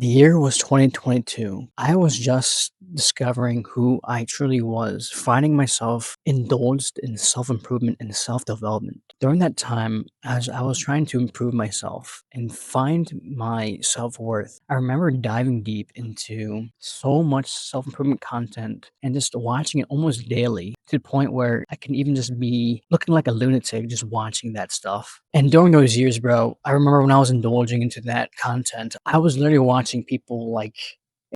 The year was 2022. I was just discovering who I truly was, finding myself indulged in self improvement and self development. During that time, as I was trying to improve myself and find my self worth, I remember diving deep into so much self improvement content and just watching it almost daily to the point where I can even just be looking like a lunatic just watching that stuff. And during those years, bro, I remember when I was indulging into that content, I was literally watching people like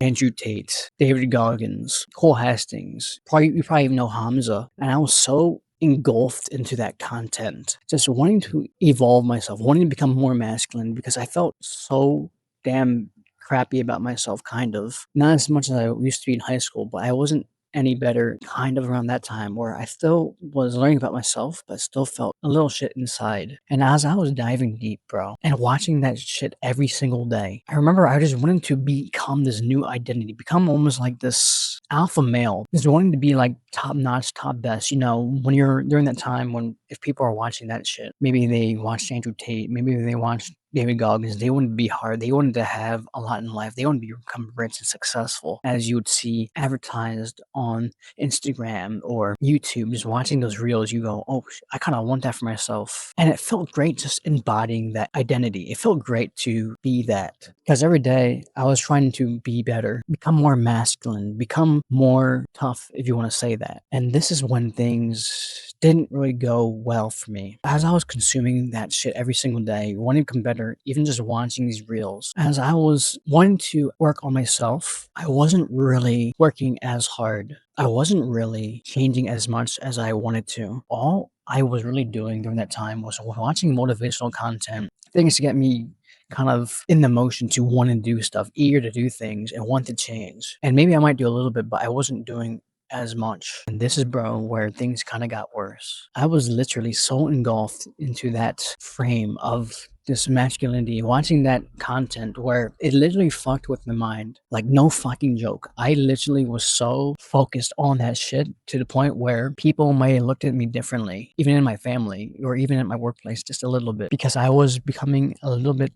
Andrew Tate, David Goggins, Cole Hastings, probably you probably even know Hamza. And I was so engulfed into that content, just wanting to evolve myself, wanting to become more masculine because I felt so damn crappy about myself, kind of. Not as much as I used to be in high school, but I wasn't any better kind of around that time where I still was learning about myself, but still felt a little shit inside. And as I was diving deep, bro, and watching that shit every single day, I remember I just wanted to become this new identity, become almost like this alpha male, just wanting to be like top notch, top best. You know, when you're during that time when if people are watching that shit, maybe they watched Andrew Tate, maybe they watched David Goggins, they wanted to be hard. They wanted to have a lot in life. They wanted to become rich and successful, as you would see advertised on Instagram or YouTube. Just watching those reels, you go, "Oh, I kind of want that for myself." And it felt great just embodying that identity. It felt great to be that because every day I was trying to be better, become more masculine, become more tough, if you want to say that. And this is when things didn't really go well for me. As I was consuming that shit every single day, wanting to become better, even just watching these reels, as I was wanting to work on myself, I wasn't really working as hard. I wasn't really changing as much as I wanted to. All I was really doing during that time was watching motivational content, things to get me kind of in the motion to want to do stuff, eager to do things and want to change. And maybe I might do a little bit, but I wasn't doing as much. And this is, bro, where things kind of got worse. I was literally so engulfed into that frame of this masculinity, watching that content where it literally fucked with my mind. Like, no fucking joke. I literally was so focused on that shit to the point where people might have looked at me differently, even in my family or even at my workplace, just a little bit, because I was becoming a little bit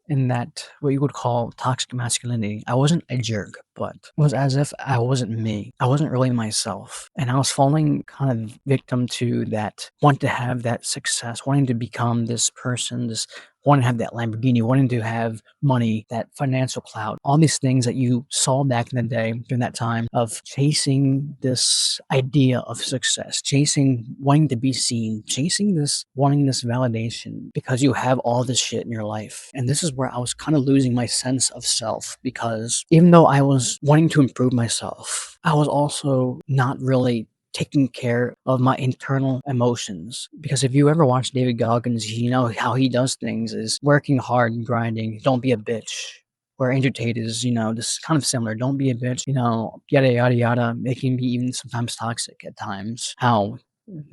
in that what you would call toxic masculinity. I wasn't a jerk, but it was as if I wasn't me. I wasn't really myself. And I was falling kind of victim to that, want to have that success, wanting to become this person, this wanting to have that Lamborghini, wanting to have money, that financial clout, all these things that you saw back in the day during that time of chasing this idea of success, chasing wanting to be seen, chasing this, wanting this validation because you have all this shit in your life. And this is where I was kind of losing my sense of self because even though I was wanting to improve myself, I was also not really taking care of my internal emotions. Because if you ever watch David Goggins, you know how he does things is working hard and grinding. Don't be a bitch. Where Andrew Tate is, this kind of similar. Don't be a bitch, yada, yada, yada, making me even sometimes toxic at times. How,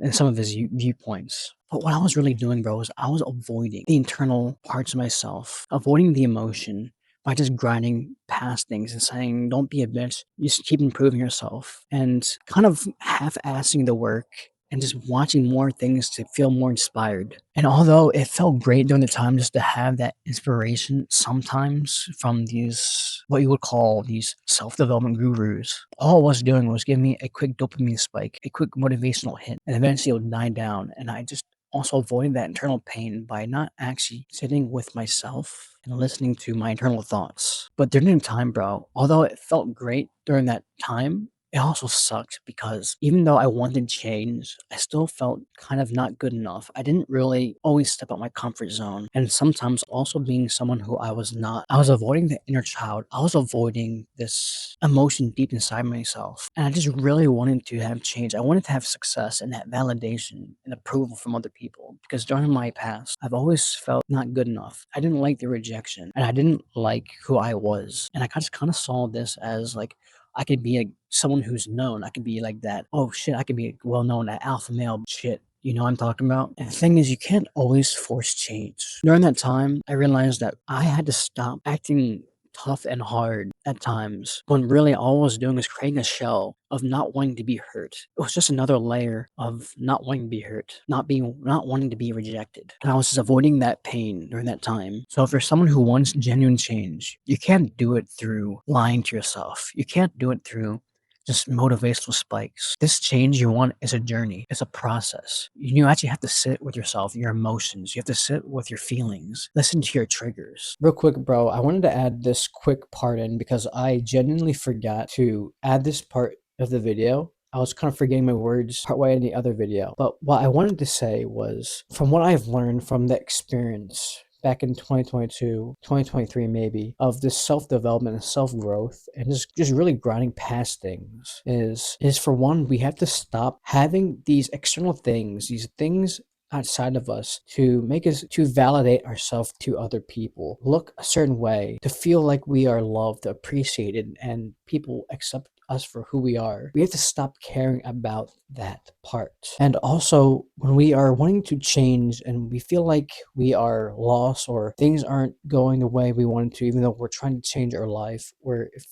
in some of his viewpoints. But what I was really doing, bro, is I was avoiding the internal parts of myself, avoiding the emotion, by just grinding past things and saying, don't be a bitch. You just keep improving yourself and kind of half assing the work and just watching more things to feel more inspired. And although it felt great during the time just to have that inspiration sometimes from these, what you would call these self development gurus, all I was doing was giving me a quick dopamine spike, a quick motivational hit, and eventually it would die down. And I just also avoided that internal pain by not actually sitting with myself and listening to my internal thoughts. But during the time, bro, although it felt great during that time, it also sucked because even though I wanted change, I still felt kind of not good enough. I didn't really always step out my comfort zone. And sometimes also being someone who I was not, I was avoiding the inner child. I was avoiding this emotion deep inside myself. And I just really wanted to have change. I wanted to have success and that validation and approval from other people. Because during my past, I've always felt not good enough. I didn't like the rejection and I didn't like who I was. And I just kind of saw this as like, I could be someone who's known. I could be like that. Oh shit, I could be well known, that alpha male shit. You know what I'm talking about? And the thing is, you can't always force change. During that time, I realized that I had to stop acting tough and hard at times when really all I was doing was creating a shell of not wanting to be hurt. It was just another layer of not wanting to be hurt, not wanting to be rejected. And I was just avoiding that pain during that time. So if you're someone who wants genuine change, you can't do it through lying to yourself. You can't do it through just motivational spikes. This change you want is a journey. It's a process. You actually have to sit with yourself, your emotions. You have to sit with your feelings. Listen to your triggers. Real quick, bro, I wanted to add this quick part in because I genuinely forgot to add this part of the video. I was kind of forgetting my words partway in the other video. But what I wanted to say was, from what I've learned from the experience back in 2022, 2023 maybe, of this self-development and self-growth and just really grinding past things is for one, we have to stop having these external things, these things outside of us to make us to validate ourselves to other people, look a certain way, to feel like we are loved, appreciated, and people accept us for who we are. We have to stop caring about that part. And also, when we are wanting to change and we feel like we are lost or things aren't going the way we want to, even though we're trying to change our life, or if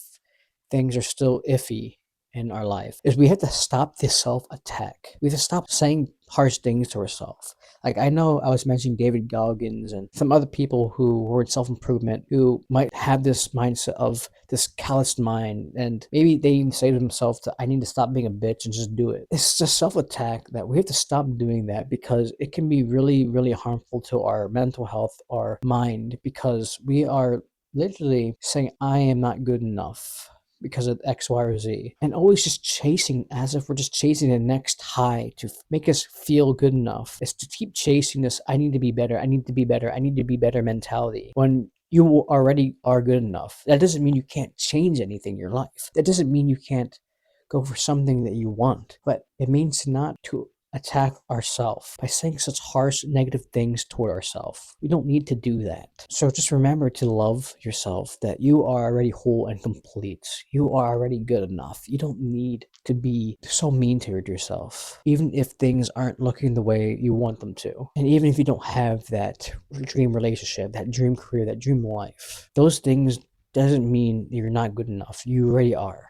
things are still iffy in our life, is we have to stop this self-attack. We have to stop saying harsh things to ourselves. Like, I know I was mentioning David Goggins and some other people who were in self-improvement who might have this mindset of this calloused mind, and maybe they even say to themselves that I need to stop being a bitch and just do it. It's just self-attack that we have to stop doing that, because it can be really, really harmful to our mental health, our mind, because we are literally saying I am not good enough because of X, Y, or Z, and always just chasing as if we're just chasing the next high to make us feel good enough. It's to keep chasing this I need to be better, I need to be better, I need to be better mentality when you already are good enough. That doesn't mean you can't change anything in your life. That doesn't mean you can't go for something that you want, but it means not to attack ourselves by saying such harsh negative things toward ourselves. We don't need to do that. So just remember to love yourself, that you are already whole and complete. You are already good enough. You don't need to be so mean toward yourself, even if things aren't looking the way you want them to. And even if you don't have that dream relationship, that dream career, that dream life, those things doesn't mean you're not good enough. You already are.